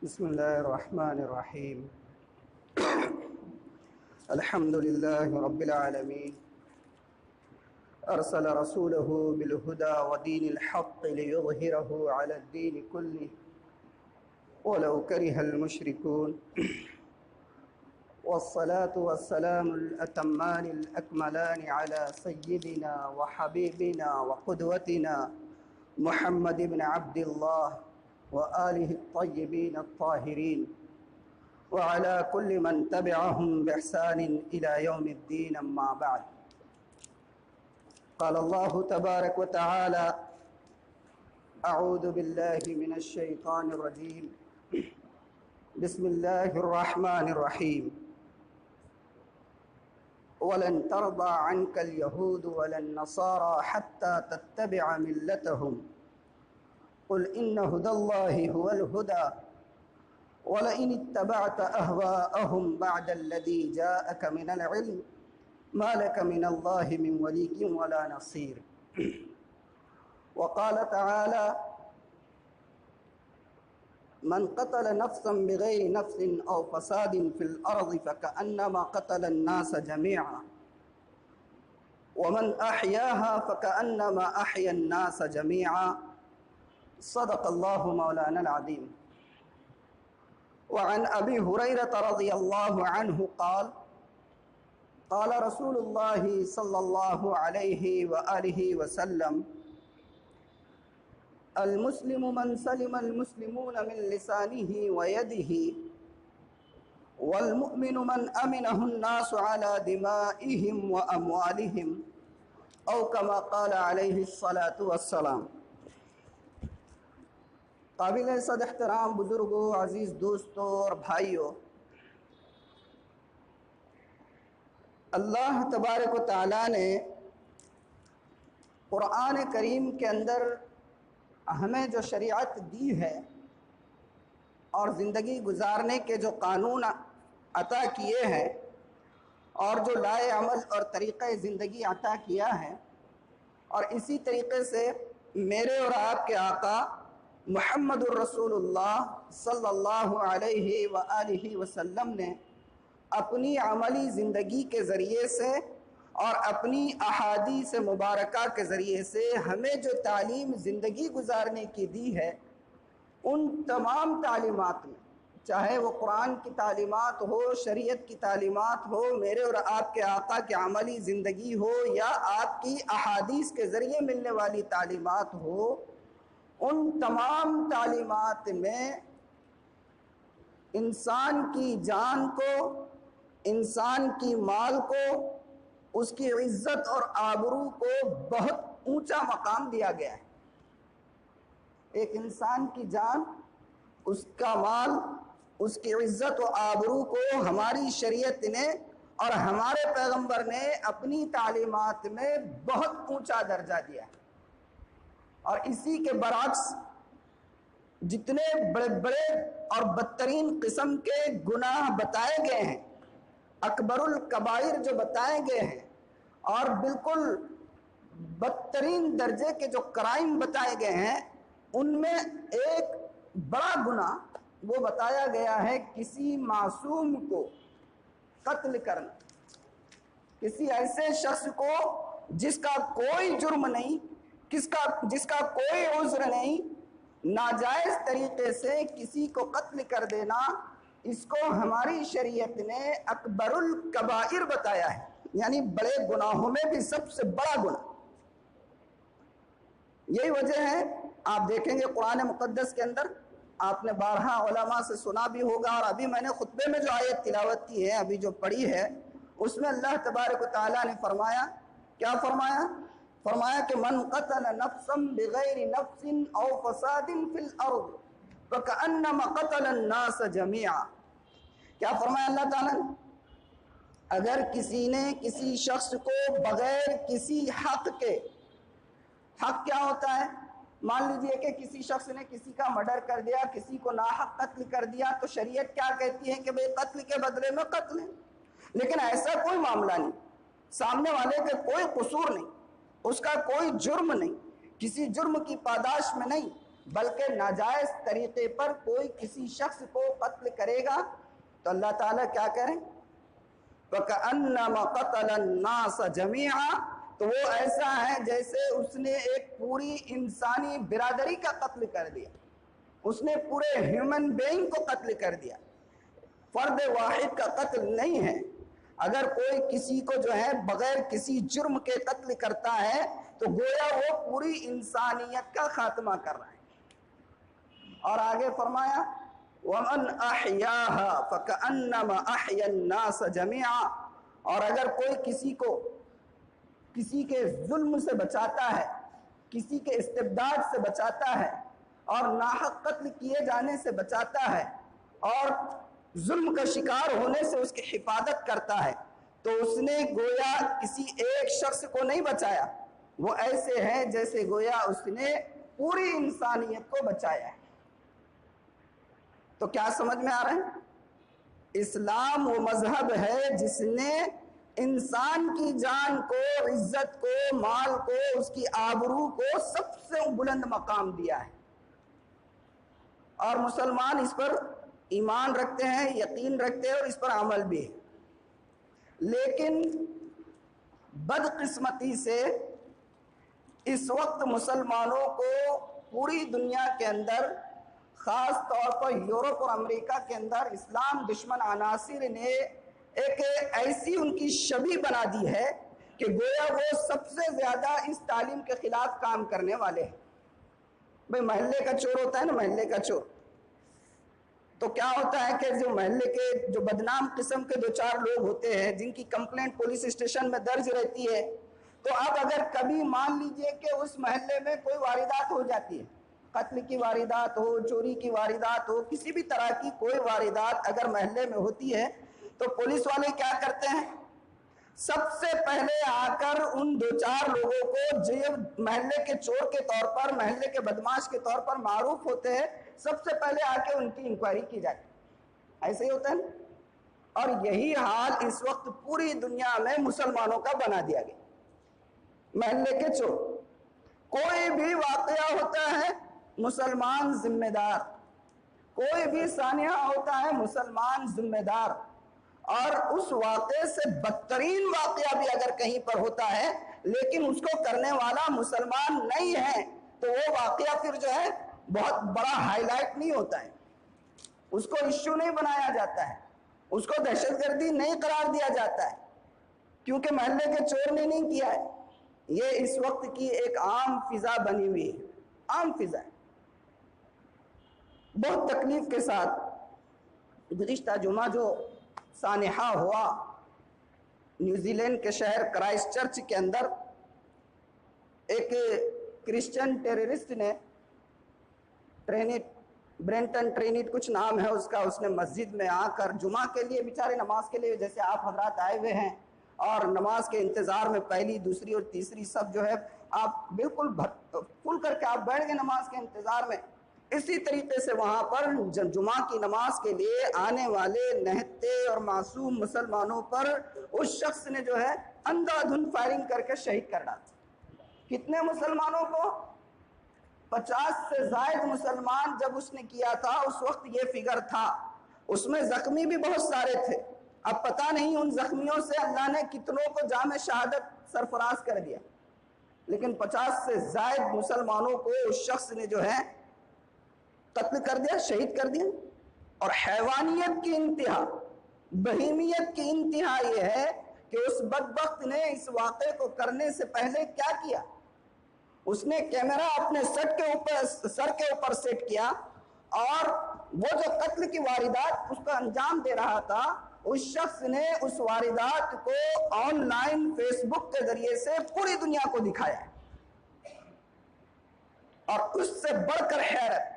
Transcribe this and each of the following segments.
بسم الله الرحمن الرحيم. الحمد لله رب العالمين، أرسل رسوله بالهدى ودين الحق ليظهره على الدين كله ولو كره المشركون. والصلاة والسلام الأتمان الأكملان على سيدنا وحبيبنا وقدوتنا محمد بن عبد الله وآله الطيبين الطاهرين وعلى كل من تبعهم بإحسان إلى يوم الدين. أما بعد، قال الله تبارك وتعالى: أعوذ بالله من الشيطان الرجيم، بسم الله الرحمن الرحيم. ولن ترضى عنك اليهود ولا النصارى حتى تتبع ملتهم قل إن هدى الله هو الهدى ولئن اتبعت أهواءهم بعد الذي جاءك من العلم ما لك من الله من ولي ولا نصير. وقال تعالى: من قتل نفسا بغير نفس أو فساد في الأرض فكأنما قتل الناس جميعا ومن أحياها فكأنما أحيا الناس جميعا. صدق الله مولانا العظيم. وعن أبي هريرة رضي الله عنه قال: قال رسول الله صلى الله عليه وآله وسلم: المسلم من سلم المسلمون من لسانه ويده والمؤمن من أمنه الناس على دمائهم وأموالهم أو كما قال عليه الصلاة والسلام. قابل صد احترام بزرگوں، عزیز دوستوں اور بھائیوں، اللہ تبارک و تعالیٰ نے قرآن کریم کے اندر ہمیں جو شریعت دی ہے اور زندگی گزارنے کے جو قانون عطا کیے ہیں اور جو لائے عمل اور طریقہ زندگی عطا کیا ہے، اور اسی طریقے سے میرے اور آپ کے آقا محمد الرسول اللہ صلی اللہ علیہ وآلہ وسلم نے اپنی عملی زندگی کے ذریعے سے اور اپنی احادیث مبارکہ کے ذریعے سے ہمیں جو تعلیم زندگی گزارنے کی دی ہے، ان تمام تعلیمات میں، چاہے وہ قرآن کی تعلیمات ہو، شریعت کی تعلیمات ہو، میرے اور آپ کے آقا کی عملی زندگی ہو، یا آپ کی احادیث کے ذریعے ملنے والی تعلیمات ہو، ان تمام تعلیمات میں انسان کی جان کو، انسان کی مال کو، اس کی عزت اور آبرو کو بہت اونچا مقام دیا گیا ہے۔ ایک انسان کی جان، اس کا مال، اس کی عزت و آبرو کو ہماری شریعت نے اور ہمارے پیغمبر نے اپنی تعلیمات میں بہت اونچا درجہ دیا ہے۔ اور اسی کے برعکس جتنے بڑے بڑے اور بدترین قسم کے گناہ بتائے گئے ہیں، اکبر الکبائر جو بتائے گئے ہیں، اور بالکل بدترین درجے کے جو کرائم بتائے گئے ہیں، ان میں ایک بڑا گناہ وہ بتایا گیا ہے کسی معصوم کو قتل کرنا، کسی ایسے شخص کو جس کا کوئی جرم نہیں، جس کا کوئی عذر نہیں، ناجائز طریقے سے کسی کو قتل کر دینا، اس کو ہماری شریعت نے اکبر الکبائر بتایا ہے، یعنی بڑے گناہوں میں بھی سب سے بڑا گناہ۔ یہی وجہ ہے، آپ دیکھیں گے قرآن مقدس کے اندر، آپ نے بارہا علماء سے سنا بھی ہوگا، اور ابھی میں نے خطبے میں جو آیت تلاوت کی ہے، ابھی جو پڑھی ہے، اس میں اللہ تبارک و تعالیٰ نے فرمایا، کیا فرمایا؟ فرمایا کہ من قتل نفسا بغیر نفس او فساد فی الارض فکأنما قتل الناس جميعا۔ کیا فرمایا اللہ تعالیٰ نے؟ اگر کسی نے کسی شخص کو بغیر کسی حق کے، حق کیا ہوتا ہے؟ مان لیجئے کہ کسی شخص نے کسی کا مرڈر کر دیا، کسی کو ناحق قتل کر دیا، تو شریعت کیا کہتی ہے کہ بھئی قتل کے بدلے میں قتل ہے۔ لیکن ایسا کوئی معاملہ نہیں، سامنے والے کے کوئی قصور نہیں، اس کا کوئی جرم نہیں، کسی جرم کی پاداش میں نہیں، بلکہ ناجائز طریقے پر کوئی کسی شخص کو قتل کرے گا تو اللہ تعالیٰ کیا کریں؟ فَكَأَنَّمَا قَتَلَ النَّاسَ جَمِيعًا، تو وہ ایسا ہے جیسے اس نے ایک پوری انسانی برادری کا قتل کر دیا، اس نے پورے ہیومن بینگ کو قتل کر دیا، فرد واحد کا قتل نہیں ہے۔ اگر کوئی کسی کو جو ہے بغیر کسی جرم کے قتل کرتا ہے تو گویا وہ پوری انسانیت کا خاتمہ کر رہا ہے۔ اور آگے فرمایا وَمَنْ أَحْيَاهَا فَكَأَنَّمَا أَحْيَا النَّاسَ جَمِيعًا، اور اگر کوئی کسی کے ظلم سے بچاتا ہے، کسی کے استبداد سے بچاتا ہے اور ناحق قتل کیے جانے سے بچاتا ہے اور ظلم کا شکار ہونے سے اس کی حفاظت کرتا ہے تو اس نے گویا کسی ایک شخص کو نہیں بچایا، وہ ایسے ہے جیسے گویا اس نے پوری انسانیت کو بچایا ہے۔ تو کیا سمجھ میں آ رہا ہے؟ اسلام وہ مذہب ہے جس نے انسان کی جان کو، عزت کو، مال کو، اس کی آبرو کو سب سے بلند مقام دیا ہے، اور مسلمان اس پر ایمان رکھتے ہیں، یقین رکھتے ہیں اور اس پر عمل بھی ہے۔ لیکن بدقسمتی سے اس وقت مسلمانوں کو پوری دنیا کے اندر، خاص طور پر یورپ اور امریکہ کے اندر، اسلام دشمن عناصر نے ایک ایسی ان کی شبیہ بنا دی ہے کہ گویا وہ سب سے زیادہ اس تعلیم کے خلاف کام کرنے والے ہیں۔ بھئی محلے کا چور ہوتا ہے نا، محلے کا چور، تو کیا ہوتا ہے کہ جو محلے کے جو بدنام قسم کے دو چار لوگ ہوتے ہیں جن کی کمپلینٹ پولیس اسٹیشن میں درج رہتی ہے، تو اب اگر کبھی مان لیجئے کہ اس محلے میں کوئی واردات ہو جاتی ہے، قتل کی واردات ہو، چوری کی واردات ہو، کسی بھی طرح کی کوئی واردات اگر محلے میں ہوتی ہے تو پولیس والے کیا کرتے ہیں؟ سب سے پہلے آ کر ان دو چار لوگوں کو جو محلے کے چور کے طور پر، محلے کے بدماش کے طور پر معروف ہوتے ہیں، سب سے پہلے آ کے ان کی انکوائری کی جاتی ہے۔ ایسے ہی ہوتا ہے نا؟ اور یہی حال اس وقت پوری دنیا میں مسلمانوں کا بنا دیا گیا۔ محلے کے چور، کوئی بھی واقعہ ہوتا ہے مسلمان ذمہ دار، کوئی بھی سانحہ ہوتا ہے مسلمان ذمہ دار، اور اس واقعے سے بدترین واقعہ بھی اگر کہیں پر ہوتا ہے لیکن اس کو کرنے والا مسلمان نہیں ہے تو وہ واقعہ پھر جو ہے بہت بڑا ہائی لائٹ نہیں ہوتا ہے، اس کو ایشو نہیں بنایا جاتا ہے، اس کو دہشت گردی نہیں قرار دیا جاتا ہے، کیونکہ محلے کے چور نے نہیں کیا ہے۔ یہ اس وقت کی ایک عام فضا بنی ہوئی ہے، عام فضا ہے۔ بہت تکلیف کے ساتھ گزشتہ جمعہ جو سانحہ ہوا نیوزی لینڈ کے شہر کرائسٹ چرچ کے اندر، ایک کرسچن ٹیررسٹ نے برینٹن ٹرینٹ کچھ نام ہے اس کا، اس نے مسجد میں آ کر جمعہ کے لیے، بیچارے نماز کے لیے جیسے آپ حضرات آئے ہوئے ہیں اور نماز کے انتظار میں پہلی، دوسری اور تیسری سب جو ہے آپ بالکل کھل کر کے آپ بیٹھ گئے نماز کے انتظار میں، اسی طریقے سے وہاں پر جمعہ کی نماز کے لیے آنے والے نہتے اور معصوم مسلمانوں پر اس شخص نے جو ہے اندھا دھند فائرنگ کر کے شہید کر ڈالا۔ کتنے مسلمانوں کو؟ 50 سے زائد مسلمان جب اس نے کیا تھا اس وقت یہ فگر تھا، اس میں زخمی بھی بہت سارے تھے، اب پتہ نہیں ان زخمیوں سے اللہ نے کتنوں کو جام شہادت سرفراز کر دیا، لیکن 50 سے زائد مسلمانوں کو اس شخص نے جو ہے قتل کر دیا، شہید کر دیا۔ اور حیوانیت کی انتہا، بہیمیت کی انتہا یہ ہے کہ اس بدبخت نے اس واقعے کو کرنے سے پہلے کیا کیا؟ اس نے کیمرہ اپنے سر کے اوپر سیٹ کیا اور وہ جو قتل کی واردات اس کا انجام دے رہا تھا، اس شخص نے اس واردات کو آن لائن فیس بک کے ذریعے سے پوری دنیا کو دکھایا، اور اس سے بڑھ کر حیرت،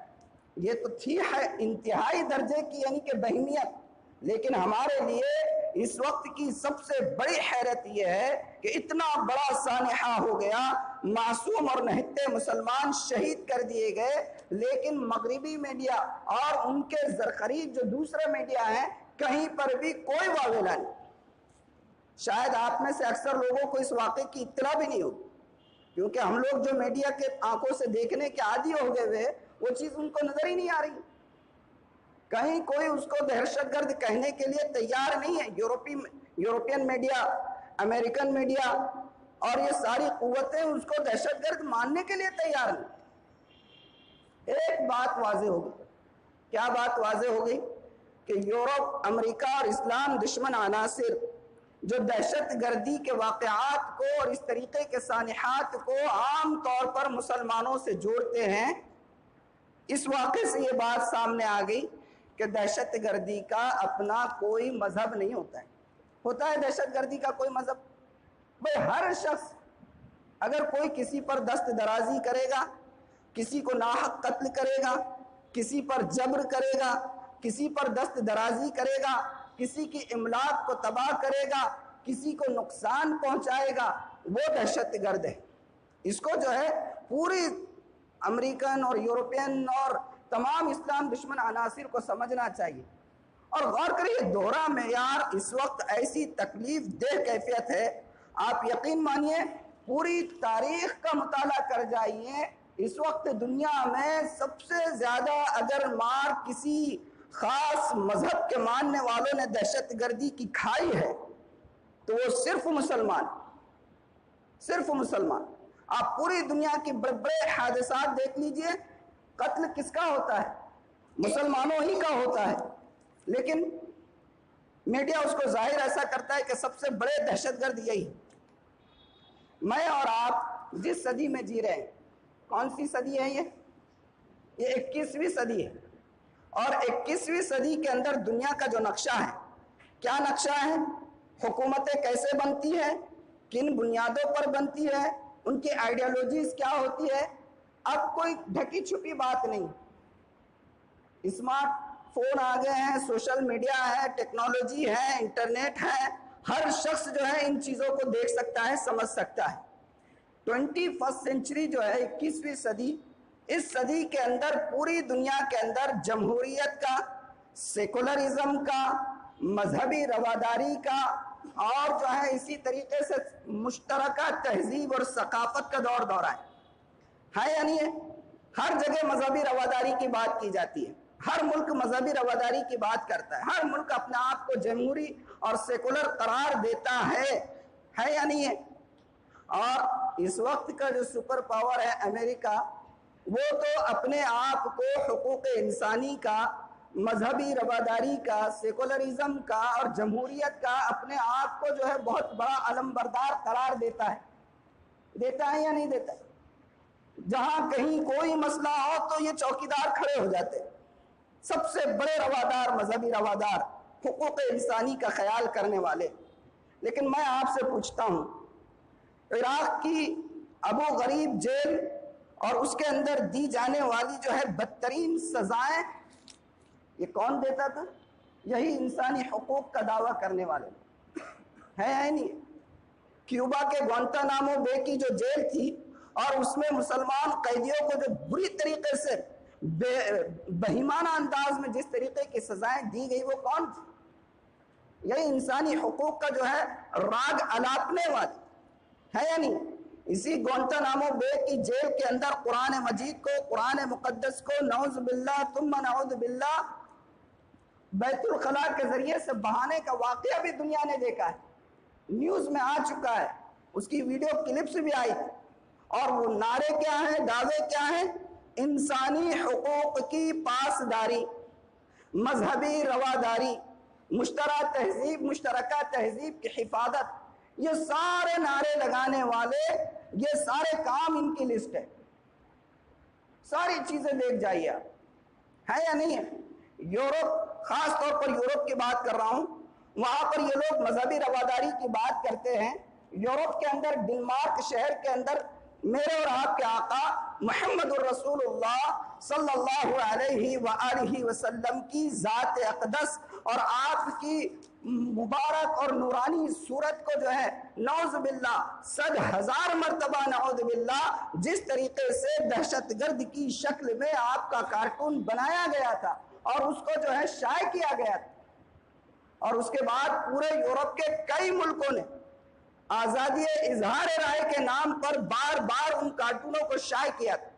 یہ تو تھی ہے انتہائی درجے کی یعنی کہ بہیمیت، لیکن ہمارے لیے اس وقت کی سب سے بڑی حیرت یہ ہے کہ اتنا بڑا سانحہ ہو گیا، معصوم اور نہتے مسلمان شہید کر دیے گئے، لیکن مغربی میڈیا اور ان کے زرخرید جو دوسرے میڈیا ہیں کہیں پر بھی کوئی واویلا نہیں۔ شاید آپ میں سے اکثر لوگوں کو اس واقعے کی اطلاع بھی نہیں ہوگی، کیونکہ ہم لوگ جو میڈیا کے آنکھوں سے دیکھنے کے عادی ہو گئے ہوئے وہ چیز ان کو نظر ہی نہیں آ رہی. کہیں کوئی اس کو دہشت گرد کہنے کے لیے تیار نہیں ہے. یورپین میڈیا، امریکن میڈیا اور یہ ساری قوتیں اس کو دہشت گرد ماننے کے لیے تیار نہیں. ایک بات واضح ہوگی. کیا بات واضح ہوگی؟ کہ یورپ، امریکہ اور اسلام دشمن عناصر جو دہشت گردی کے واقعات کو اور اس طریقے کے سانحات کو عام طور پر مسلمانوں سے جوڑتے ہیں، اس واقعے سے یہ بات سامنے آ گئی کہ دہشت گردی کا اپنا کوئی مذہب نہیں ہوتا ہے. ہوتا ہے دہشت گردی کا کوئی مذہب؟ بھئی ہر شخص اگر کوئی کسی پر دست درازی کرے گا، کسی کو ناحق قتل کرے گا، کسی پر جبر کرے گا، کسی پر دست درازی کرے گا، کسی کی املاک کو تباہ کرے گا، کسی کو نقصان پہنچائے گا، وہ دہشت گرد ہے. اس کو جو ہے پوری امریکن اور یورپین اور تمام اسلام دشمن عناصر کو سمجھنا چاہیے. اور غور کریے، دوہرا معیار اس وقت ایسی تکلیف دہ کیفیت ہے، آپ یقین مانیے پوری تاریخ کا مطالعہ کر جائیے، اس وقت دنیا میں سب سے زیادہ اگر مار کسی خاص مذہب کے ماننے والوں نے دہشت گردی کی کھائی ہے تو وہ صرف مسلمان. آپ پوری دنیا کے بڑے بڑے حادثات دیکھ لیجئے، قتل کس کا ہوتا ہے؟ مسلمانوں ہی کا ہوتا ہے. لیکن میڈیا اس کو ظاہر ایسا کرتا ہے کہ سب سے بڑے دہشت گرد یہی. میں اور آپ جس صدی میں جی رہے ہیں، کون سی صدی ہے یہ 21ویں صدی ہے. اور 21ویں صدی کے اندر دنیا کا جو نقشہ ہے، کیا نقشہ ہے؟ حکومتیں کیسے بنتی ہیں، کن بنیادوں پر بنتی ہے، ان کی آئیڈیالوجیز کیا ہوتی ہے. اب کوئی ڈھکی چھپی بات نہیں. اسمارٹ فون آ گئے ہیں، سوشل میڈیا ہے، ٹیکنالوجی ہے، انٹرنیٹ ہے، ہر شخص جو ہے ان چیزوں کو دیکھ سکتا ہے، سمجھ سکتا ہے. 21 سینچری جو ہے 21ویں صدی، اس صدی کے اندر پوری دنیا کے اندر جمہوریت کا، سیکولرزم کا، مذہبی رواداری کا اور جو ہے اسی طریقے سے مشترکہ تہذیب اور ثقافت کا دورہ ہے یا نہیں ہے؟ ہر جگہ مذہبی رواداری کی بات کی جاتی ہے. ہر ملک مذہبی رواداری کی بات کرتا ہے. ہر ملک اپنے آپ کو جمہوری اور سیکولر قرار دیتا ہے یا نہیں ہے؟ اور اس وقت کا جو سپر پاور ہے امریکہ، وہ تو اپنے آپ کو حقوق انسانی کا، مذہبی رواداری کا، سیکولرزم کا اور جمہوریت کا اپنے آپ کو جو ہے بہت بڑا علمبردار قرار دیتا ہے یا نہیں دیتا؟ جہاں کہیں کوئی مسئلہ ہو تو یہ چوکیدار کھڑے ہو جاتے، سب سے بڑے روادار، مذہبی روادار، حقوق انسانی کا خیال کرنے والے. لیکن میں آپ سے پوچھتا ہوں، عراق کی ابو غریب جیل اور اس کے اندر دی جانے والی جو ہے بدترین سزائیں، یہ کون دیتا تھا؟ یہی انسانی حقوق کا دعویٰ کرنے والے ہے نہیں؟ کیوبا کے گوانتانامو بے کی جو جیل تھی اور اس میں مسلمان قیدیوں کو جو بری طریقے سے بہیمانہ انداز میں جس طریقے کی سزائیں دی گئی، وہ کون تھی؟ یہی انسانی حقوق کا جو ہے راگ الاپنے والی ہے یا نہیں؟ اسی گوانتانامو بے کی جیل کے اندر قرآن مجید کو، قرآن مقدس کو نعوذ باللہ ثم نعوذ باللہ بیت الخلاء کے ذریعے سے بہانے کا واقعہ بھی دنیا نے دیکھا ہے، نیوز میں آ چکا ہے، اس کی ویڈیو کلپس بھی آئی تھی. اور وہ نعرے کیا ہیں، دعوے کیا ہیں؟ انسانی حقوق کی پاسداری، مذہبی رواداری، مشترکہ تہذیب کی حفاظت. یہ سارے نعرے لگانے والے، یہ سارے کام ان کی لسٹ ہے. ساری چیزیں دیکھ جائیے آپ، ہے یا نہیں ہے؟ یورپ، خاص طور پر یورپ کی بات کر رہا ہوں، وہاں پر یہ لوگ مذہبی رواداری کی بات کرتے ہیں. یورپ کے اندر ڈنمارک شہر کے اندر میرے اور آپ کے آقا محمد الرسول اللہ صلی اللہ علیہ وآلہ وسلم کی ذات اقدس اور آپ کی مبارک اور نورانی صورت کو جو ہے نعوذ باللہ 100,000 مرتبہ نعوذ باللہ جس طریقے سے دہشت گرد کی شکل میں آپ کا کارٹون بنایا گیا تھا اور اس کو جو ہے شائع کیا گیا تھا، اور اس کے بعد پورے یورپ کے کئی ملکوں نے آزادی اظہار رائے کے نام پر بار بار ان کارٹونوں کو شائع کیا تھا.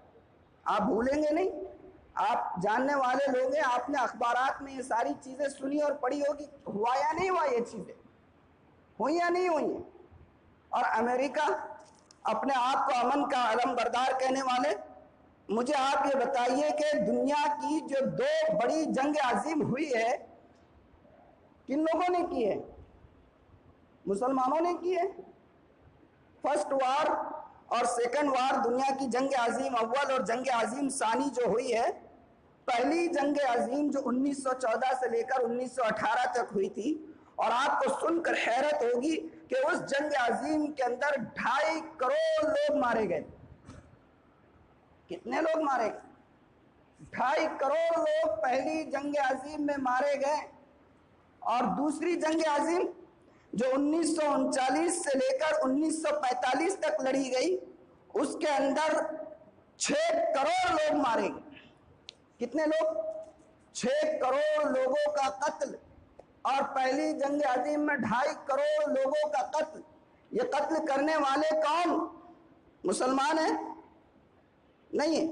آپ بھولیں گے نہیں؟ آپ جاننے والے لوگ ہیں، آپ نے اخبارات میں یہ ساری چیزیں سنی اور پڑھی ہوگی، ہوا یا نہیں ہوا؟ یہ چیزیں ہوئی یا نہیں ہوئی ہیں؟ اور امریکہ اپنے آپ کو امن کا علم بردار کہنے والے، مجھے آپ یہ بتائیے کہ دنیا کی جو 2 بڑی جنگ عظیم ہوئی ہے، کن لوگوں نے کی ہے؟ مسلمانوں نے کی ہے۔ فرسٹ وار اور سیکنڈ وار، دنیا کی جنگ عظیم اول اور جنگ عظیم ثانی جو ہوئی ہے، پہلی جنگ عظیم جو 1914 سے لے کر 1918 تک ہوئی تھی، اور آپ کو سن کر حیرت ہوگی کہ اس جنگ عظیم کے اندر 2.5 کروڑ لوگ مارے گئے۔ کتنے لوگ مارے گئے؟ 2.5 کروڑ لوگ پہلی جنگ عظیم میں مارے گئے۔ اور دوسری جنگ عظیم جو 1939 سے لے کر 1945 تک لڑی گئی، اس کے اندر 6 کروڑ لوگ مارے گئے۔ کتنے لوگ؟ 6 کروڑ لوگوں کا قتل۔ اور پہلی جنگ عظیم میں 2.5 کروڑ لوگوں کا قتل۔ یہ قتل کرنے والے کون؟ مسلمان ہیں؟ نہیں ہے۔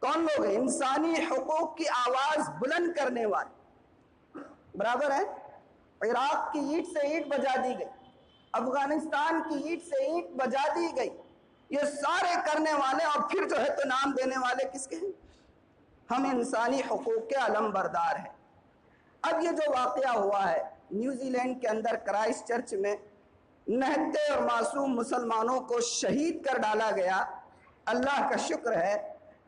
کون لوگ ہیں؟ انسانی حقوق کی آواز بلند کرنے والے، برابر ہے۔ عراق کی اینٹ سے اینٹ بجا دی گئی، افغانستان کی اینٹ سے اینٹ بجا دی گئی، یہ سارے کرنے والے، اور پھر جو ہے تو نام دینے والے کس کے ہیں؟ ہم انسانی حقوق کے علم بردار ہیں۔ اب یہ جو واقعہ ہوا ہے نیوزی لینڈ کے اندر کرائسٹ چرچ میں، 69 اور معصوم مسلمانوں کو شہید کر ڈالا گیا، اللہ کا شکر ہے،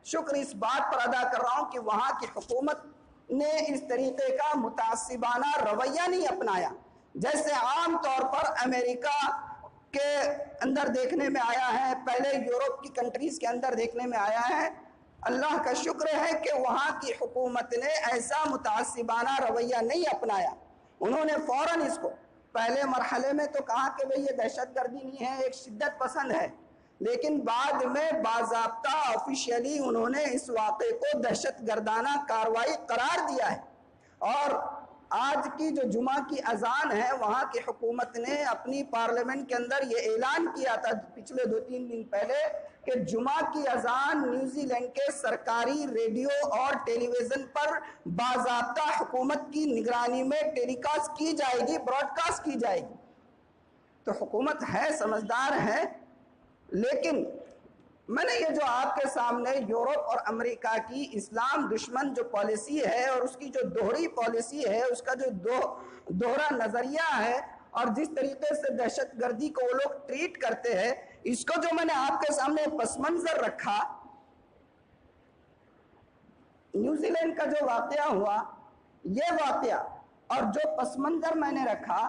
شکر اس بات پر ادا کر رہا ہوں کہ وہاں کی حکومت نے اس طریقے کا متعصبانہ رویہ نہیں اپنایا جیسے عام طور پر امریکہ کے اندر دیکھنے میں آیا ہے، پہلے یورپ کی کنٹریز کے اندر دیکھنے میں آیا ہے۔ اللہ کا شکر ہے کہ وہاں کی حکومت نے ایسا متعصبانہ رویہ نہیں اپنایا۔ انہوں نے فوراً اس کو پہلے مرحلے میں تو کہا کہ بھئی یہ دہشت گردی نہیں ہے، ایک شدت پسند ہے، لیکن بعد میں باضابطہ آفیشیلی انہوں نے اس واقعے کو دہشت گردانہ کارروائی قرار دیا ہے۔ اور آج کی جو جمعہ کی اذان ہے، وہاں کی حکومت نے اپنی پارلیمنٹ کے اندر یہ اعلان کیا تھا پچھلے 2-3 دن پہلے کہ جمعہ کی اذان نیوزی لینڈ کے سرکاری ریڈیو اور ٹیلی ویژن پر باضابطہ حکومت کی نگرانی میں ٹیلی کاسٹ کی جائے گی، براڈ کاسٹ کی جائے گی۔ تو حکومت ہے، سمجھدار ہے، لیکن میں نے یہ جو آپ کے سامنے یورپ اور امریکہ کی اسلام دشمن جو پالیسی ہے اور اس کی جو دوہری پالیسی ہے، اس کا جو دوہرا نظریہ ہے، اور جس طریقے سے دہشت گردی کو وہ لوگ ٹریٹ کرتے ہیں، اس کو جو میں نے آپ کے سامنے پس منظر رکھا، نیوزی لینڈ کا جو واقعہ ہوا، یہ واقعہ اور جو پس منظر میں نے رکھا،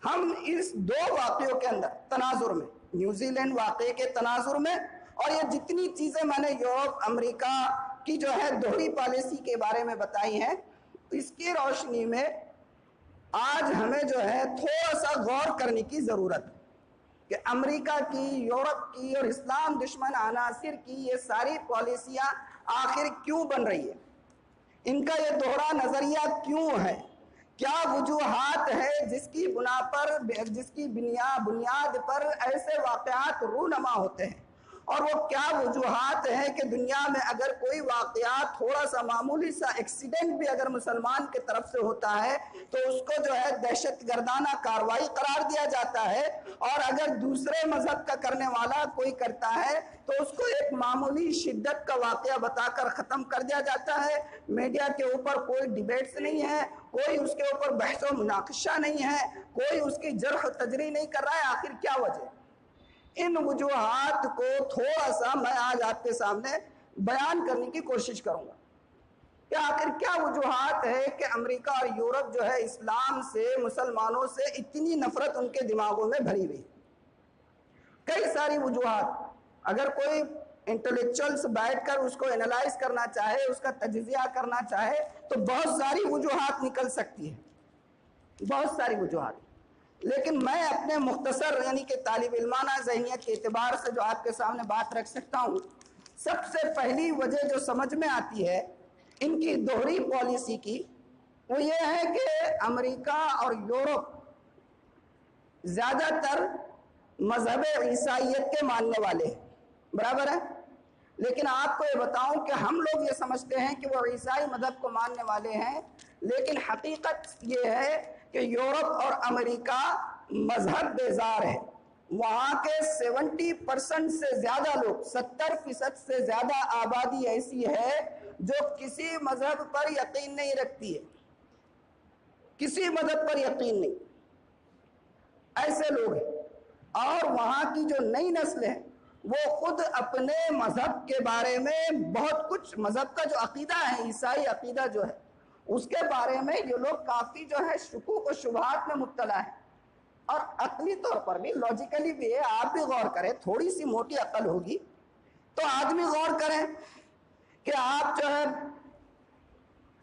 ہم اس 2 واقعوں کے اندر تناظر میں، نیوزی لینڈ واقعے کے تناظر میں، اور یہ جتنی چیزیں میں نے یورپ امریکہ کی جو ہے دوہری پالیسی کے بارے میں بتائی ہیں، اس کی روشنی میں آج ہمیں جو ہے تھوڑا سا غور کرنے کی ضرورت ہے کہ امریکہ کی، یورپ کی اور اسلام دشمن عناصر کی یہ ساری پالیسیاں آخر کیوں بن رہی ہے، ان کا یہ دوہرا نظریہ کیوں ہے، کیا وجوہات ہے جس کی بنیاد پر ایسے واقعات رونما ہوتے ہیں، اور وہ کیا وجوہات ہیں کہ دنیا میں اگر کوئی واقعات تھوڑا سا معمولی سا ایکسیڈنٹ بھی اگر مسلمان کے طرف سے ہوتا ہے تو اس کو جو ہے دہشت گردانہ کارروائی قرار دیا جاتا ہے، اور اگر دوسرے مذہب کا کرنے والا کوئی کرتا ہے تو اس کو ایک معمولی شدت کا واقعہ بتا کر ختم کر دیا جاتا ہے۔ میڈیا کے اوپر کوئی ڈیبیٹس نہیں ہے، کوئی اس کے اوپر بحث و مناقشہ نہیں ہے، کوئی اس کی جرح و تجریح نہیں کر رہا ہے۔ آخر کیا وجہ؟ ان وجوہات کو تھوڑا سا میں آج آپ کے سامنے بیان کرنے کی کوشش کروں گا کہ آخر کیا وجوہات ہے کہ امریکہ اور یورپ جو ہے اسلام سے، مسلمانوں سے اتنی نفرت ان کے دماغوں میں بھری ہوئی۔ کئی ساری وجوہات، اگر کوئی انٹلیکچوئلز بیٹھ کر اس کو انالائز کرنا چاہے، اس کا تجزیہ کرنا چاہے تو بہت ساری وجوہات نکل سکتی ہے، بہت ساری وجوہات، لیکن میں اپنے مختصر یعنی کہ طالب علمانہ ذہنیت کے اعتبار سے جو آپ کے سامنے بات رکھ سکتا ہوں، سب سے پہلی وجہ جو سمجھ میں آتی ہے ان کی دوہری پالیسی کی، وہ یہ ہے کہ امریکہ اور یورپ زیادہ تر مذہب عیسائیت کے ماننے والے ہیں، برابر ہے، لیکن آپ کو یہ بتاؤں کہ ہم لوگ یہ سمجھتے ہیں کہ وہ عیسائی مذہب کو ماننے والے ہیں، لیکن حقیقت یہ ہے کہ یورپ اور امریکہ مذہب بیزار ہے۔ وہاں کے 70% سے زیادہ لوگ، 70% سے زیادہ آبادی ایسی ہے جو کسی مذہب پر یقین نہیں رکھتی ہے، کسی مذہب پر یقین نہیں، ایسے لوگ ہیں۔ اور وہاں کی جو نئی نسل ہے وہ خود اپنے مذہب کے بارے میں بہت کچھ، مذہب کا جو عقیدہ ہے، عیسائی عقیدہ جو ہے، اس کے بارے میں یہ لوگ کافی جو ہے شکوک و شبہات میں مبتلا ہے۔ اور عقلی طور پر بھی، لاجیکلی بھی ہے، آپ بھی غور کریں، تھوڑی سی موٹی عقل ہوگی تو آدمی غور کریں کہ آپ جو ہے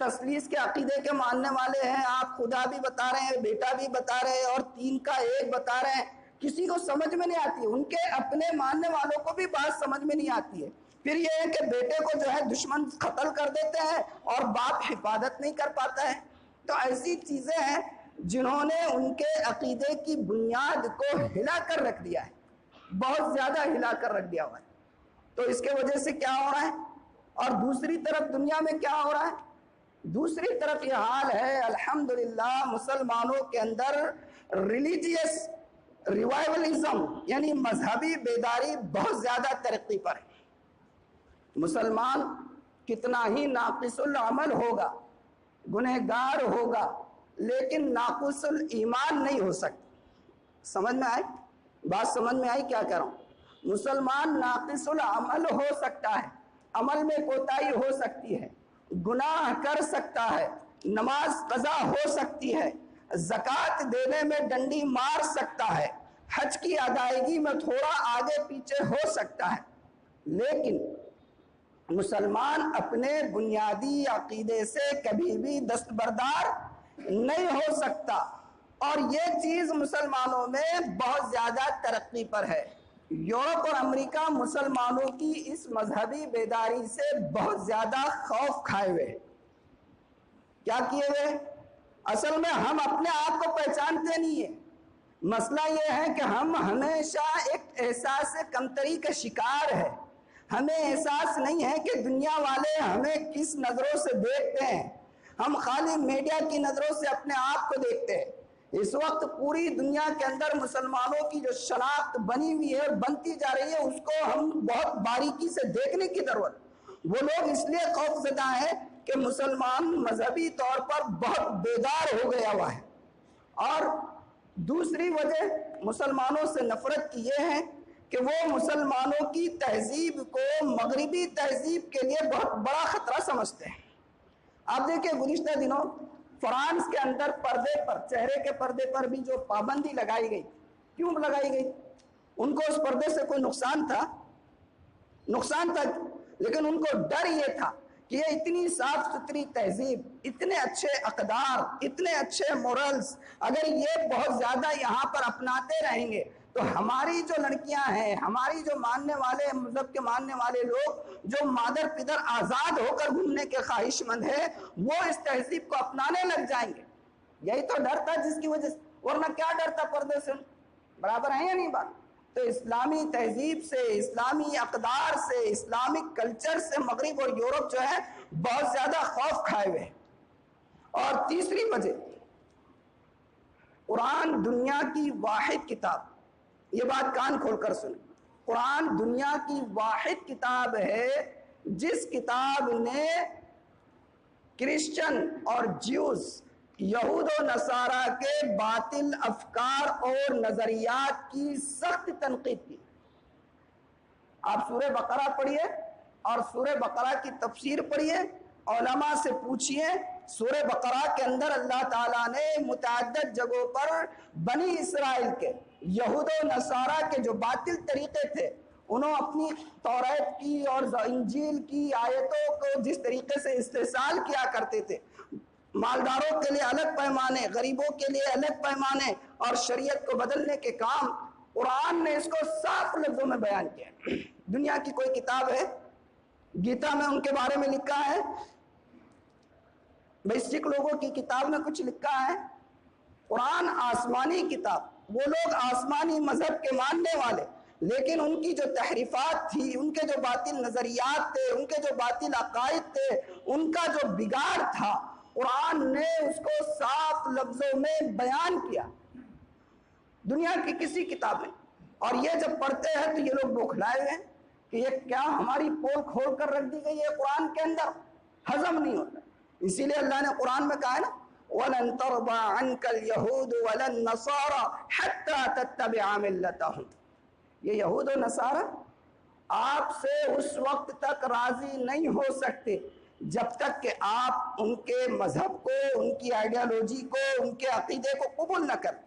تثلیث کے عقیدے کے ماننے والے ہیں، آپ خدا بھی بتا رہے ہیں، بیٹا بھی بتا رہے ہیں، اور 3 کا 1 بتا رہے ہیں، کسی کو سمجھ میں نہیں آتی ہے، ان کے اپنے ماننے والوں کو بھی بات سمجھ میں نہیں آتی ہے۔ پھر یہ ہے کہ بیٹے کو جو ہے دشمن قتل کر دیتے ہیں اور باپ حفاظت نہیں کر پاتا ہے۔ تو ایسی چیزیں ہیں جنہوں نے ان کے عقیدے کی بنیاد کو ہلا کر رکھ دیا ہے، بہت زیادہ ہلا کر رکھ دیا ہوا ہے۔ تو اس کے وجہ سے کیا ہو رہا ہے، اور دوسری طرف دنیا میں کیا ہو رہا ہے، دوسری طرف یہ حال ہے الحمدللہ مسلمانوں کے اندر ریلیجیس ریوائولزم یعنی مذہبی بیداری بہت زیادہ ترقی پر ہے۔ مسلمان کتنا ہی ناقص العمل ہوگا، گنہگار ہوگا، لیکن ناقص الایمان نہیں ہو سکتا۔ سمجھ میں آئی بات؟ سمجھ میں آئی کیا کہہ رہا ہوں؟ مسلمان ناقص العمل ہو سکتا ہے، عمل میں کوتاہی ہو سکتی ہے، گناہ کر سکتا ہے، نماز قضا ہو سکتی ہے، زکوٰۃ دینے میں ڈنڈی مار سکتا ہے، حج کی ادائیگی میں تھوڑا آگے پیچھے ہو سکتا ہے، لیکن مسلمان اپنے بنیادی عقیدے سے کبھی بھی دستبردار نہیں ہو سکتا۔ اور یہ چیز مسلمانوں میں بہت زیادہ ترقی پر ہے۔ یورپ اور امریکہ مسلمانوں کی اس مذہبی بیداری سے بہت زیادہ خوف کھائے ہوئے۔ کیا کیے ہوئے؟ اصل میں ہم اپنے آپ کو پہچانتے نہیں ہیں۔ مسئلہ یہ ہے کہ ہم ہمیشہ ایک احساس کمتری کا شکار ہے۔ ہمیں احساس نہیں ہے کہ دنیا والے ہمیں کس نظروں سے دیکھتے ہیں۔ ہم خالی میڈیا کی نظروں سے اپنے آپ کو دیکھتے ہیں۔ اس وقت پوری دنیا کے اندر مسلمانوں کی جو شناخت بنی ہوئی ہے، بنتی جا رہی ہے، اس کو ہم بہت باریکی سے دیکھنے کی ضرورت۔ وہ لوگ اس لیے خوف زدہ ہیں کہ مسلمان مذہبی طور پر بہت بیدار ہو گیا ہوا ہے۔ اور دوسری وجہ مسلمانوں سے نفرت کی یہ ہے کہ وہ مسلمانوں کی تہذیب کو مغربی تہذیب کے لیے بہت بڑا خطرہ سمجھتے ہیں۔ آپ دیکھیں گزشتہ دنوں فرانس کے اندر پردے پر، چہرے کے پردے پر بھی جو پابندی لگائی گئی، کیوں لگائی گئی؟ ان کو اس پردے سے کوئی نقصان تھا؟ لیکن ان کو ڈر یہ تھا کہ یہ اتنی صاف ستھری تہذیب، اتنے اچھے اقدار، اتنے اچھے مورلز، اگر یہ بہت زیادہ یہاں پر اپناتے رہیں گے تو ہماری جو لڑکیاں ہیں، ہماری جو ماننے والے مذہب کے ماننے والے لوگ جو مادر پدر آزاد ہو کر گھومنے کے خواہش مند ہیں، وہ اس تہذیب کو اپنانے لگ جائیں گے۔ یہی تو ڈر تھا جس کی وجہ سے، ورنہ کیا ڈر تھا پردے سے؟ برابر ہے یا نہیں بات؟ تو اسلامی تہذیب سے، اسلامی اقدار سے، اسلامک کلچر سے مغرب اور یورپ جو ہے بہت زیادہ خوف کھائے ہوئے۔ اور تیسری وجہ، قرآن دنیا کی واحد کتاب، یہ بات کان کھول کر سنیں، قرآن دنیا کی واحد کتاب ہے جس کتاب نے کرسچن اور جیوز، یہود و نصارہ کے باطل افکار اور نظریات کی سخت تنقید کی۔ آپ سورہ بقرہ پڑھیے اور سورہ بقرہ کی تفسیر پڑھیے، علماء سے پوچھیے۔ سورہ بقرہ کے اندر اللہ تعالیٰ نے متعدد جگہوں پر بنی اسرائیل کے، یہود و نصارہ کے جو باطل طریقے تھے، انہوں اپنی توریت کی اور انجیل کی آیتوں کو جس طریقے سے استحصال کیا کرتے تھے، مالداروں کے لیے الگ پیمانے، غریبوں کے لیے الگ پیمانے، اور شریعت کو بدلنے کے کام، قرآن نے اس کو صاف لفظوں میں بیان کیا۔ دنیا کی کوئی کتاب ہے؟ گیتا میں ان کے بارے میں لکھا ہے؟ بھائی سکھ لوگوں کی کتاب میں کچھ لکھا ہے؟ قرآن آسمانی کتاب، وہ لوگ آسمانی مذہب کے ماننے والے لیکن ان کی جو تحریفات تھی، ان کے جو باطل نظریات تھے، ان کے جو باطل عقائد تھے، ان کا جو بگاڑ تھا، قرآن نے اس کو صاف لفظوں میں بیان کیا، دنیا کی کسی کتاب میں۔ اور یہ جب پڑھتے ہیں تو یہ لوگ بوکھلائے ہوئے ہیں کہ یہ کیا ہماری پول کھول کر رکھ دی گئی ہے قرآن کے اندر، ہضم نہیں ہوتا۔ اسی لیے اللہ نے قرآن میں کہا ہے نا وَلَن تَرْضَىٰ عَنْكَ الْيَهُودُ وَلَا النَّصَارَىٰ حَتَّىٰ تَتَّبِعَ مِلَّتَهُمْ، یہ یہود و نصارہ آپ سے اس وقت تک راضی نہیں ہو سکتے جب تک کہ آپ ان کے مذہب کو، ان کی آئیڈیالوجی کو، ان کے عقیدے کو قبول نہ کریں۔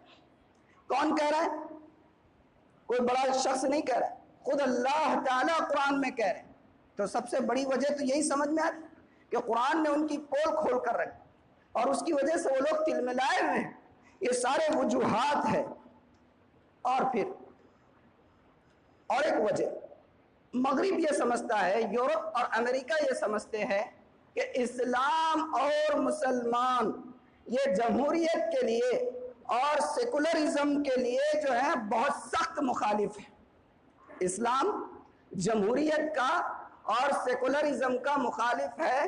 کون کہہ رہا ہے؟ کوئی بڑا شخص نہیں کہہ رہا ہے، خود اللہ تعالیٰ قرآن میں کہہ رہے ہیں۔ تو سب سے بڑی وجہ تو یہی سمجھ میں آتی کہ قرآن نے ان کی پول کھول کر رکھی اور اس کی وجہ سے وہ لوگ تلملائے ہوئے ہیں۔ یہ سارے وجوہات ہیں۔ اور پھر اور ایک وجہ، مغرب یہ سمجھتا ہے، یورپ اور امریکہ یہ سمجھتے ہیں کہ اسلام اور مسلمان یہ جمہوریت کے لیے اور سیکولرزم کے لیے جو ہے بہت سخت مخالف ہے۔ اسلام جمہوریت کا اور سیکولرزم کا مخالف ہے،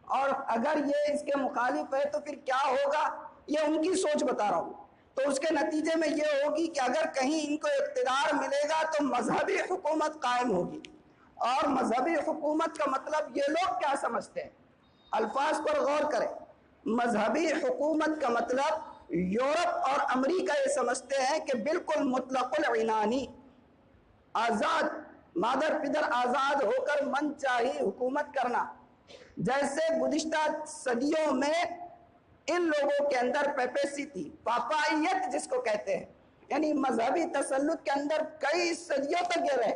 اور اگر یہ اس کے مخالف ہے تو پھر کیا ہوگا، یہ ان کی سوچ بتا رہا ہوں۔ تو اس کے نتیجے میں یہ ہوگی کہ اگر کہیں ان کو اقتدار ملے گا تو مذہبی حکومت قائم ہوگی۔ اور مذہبی حکومت کا مطلب یہ لوگ کیا سمجھتے ہیں، الفاظ پر غور کریں۔ مذہبی حکومت کا مطلب یورپ اور امریکہ یہ سمجھتے ہیں کہ بالکل مطلق العنانی، آزاد، مادر پدر آزاد ہو کر من چاہی حکومت کرنا، جیسے گزشتہ صدیوں میں ان لوگوں کے اندر پیپیسی تھی، پاپائیت جس کو کہتے ہیں، یعنی مذہبی تسلط کے اندر کئی صدیوں تک یہ رہے،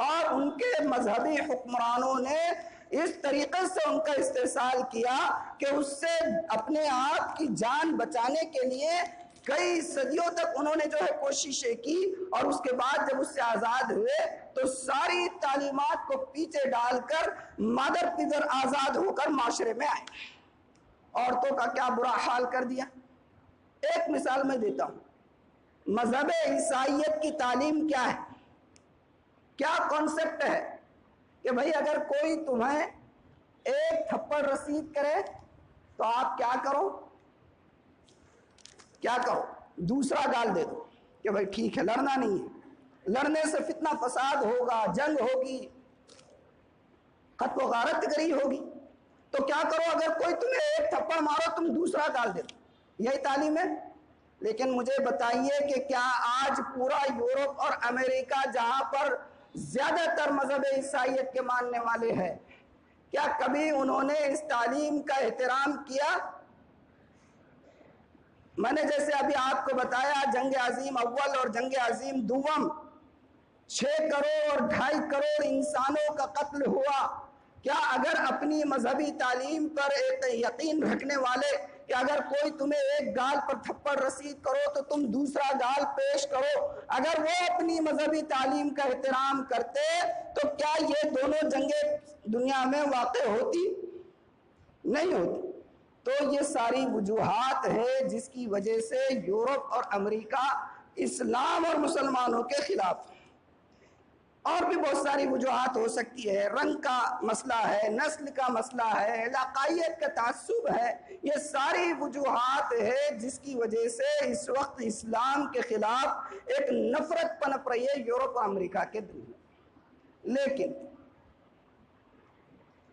اور ان کے مذہبی حکمرانوں نے اس طریقے سے ان کا استحصال کیا کہ اس سے اپنے آپ کی جان بچانے کے لیے کئی صدیوں تک انہوں نے جو ہے کوششیں کی، اور اس کے بعد جب اس سے آزاد ہوئے تو ساری تعلیمات کو پیچھے ڈال کر مادر پدر آزاد ہو کر معاشرے میں آئے، عورتوں کا کیا برا حال کر دیا۔ ایک مثال میں دیتا ہوں، مذہب عیسائیت کی تعلیم کیا ہے، کیا کانسیپٹ ہے کہ بھئی اگر کوئی تمہیں ایک تھپڑ رسید کرے تو آپ کیا کرو، دوسرا گال دے دو کہ بھئی ٹھیک ہے، لڑنا نہیں ہے، لڑنے سے فتنہ فساد ہوگا، جنگ ہوگی، قتل و غارت گری ہوگی، تو کیا کرو اگر کوئی تمہیں ایک تھپڑ مارو تم دوسرا گال دے دو، یہی تعلیم ہے۔ لیکن مجھے بتائیے کہ کیا آج پورا یورپ اور امریکہ جہاں پر زیادہ تر مذہب عیسائیت کے ماننے والے ہیں، کیا کبھی انہوں نے اس تعلیم کا احترام کیا؟ میں نے جیسے ابھی آپ کو بتایا جنگ عظیم اول اور جنگ عظیم دوم 6 کروڑ اور 2.5 کروڑ انسانوں کا قتل ہوا، کیا اگر اپنی مذہبی تعلیم پر ایک یقین رکھنے والے کہ اگر کوئی تمہیں ایک گال پر تھپڑ رسید کرو تو تم دوسرا گال پیش کرو، اگر وہ اپنی مذہبی تعلیم کا احترام کرتے تو کیا یہ دونوں جنگیں دنیا میں واقع ہوتی؟ نہیں ہوتی۔ تو یہ ساری وجوہات ہے جس کی وجہ سے یورپ اور امریکہ اسلام اور مسلمانوں کے خلاف۔ اور بھی بہت ساری وجوہات ہو سکتی ہے، رنگ کا مسئلہ ہے، نسل کا مسئلہ ہے، علاقائیت کا تعصب ہے، یہ ساری وجوہات ہے جس کی وجہ سے اس وقت اسلام کے خلاف ایک نفرت پنپ رہی ہے یورپ اور امریکہ کے دل میں۔ لیکن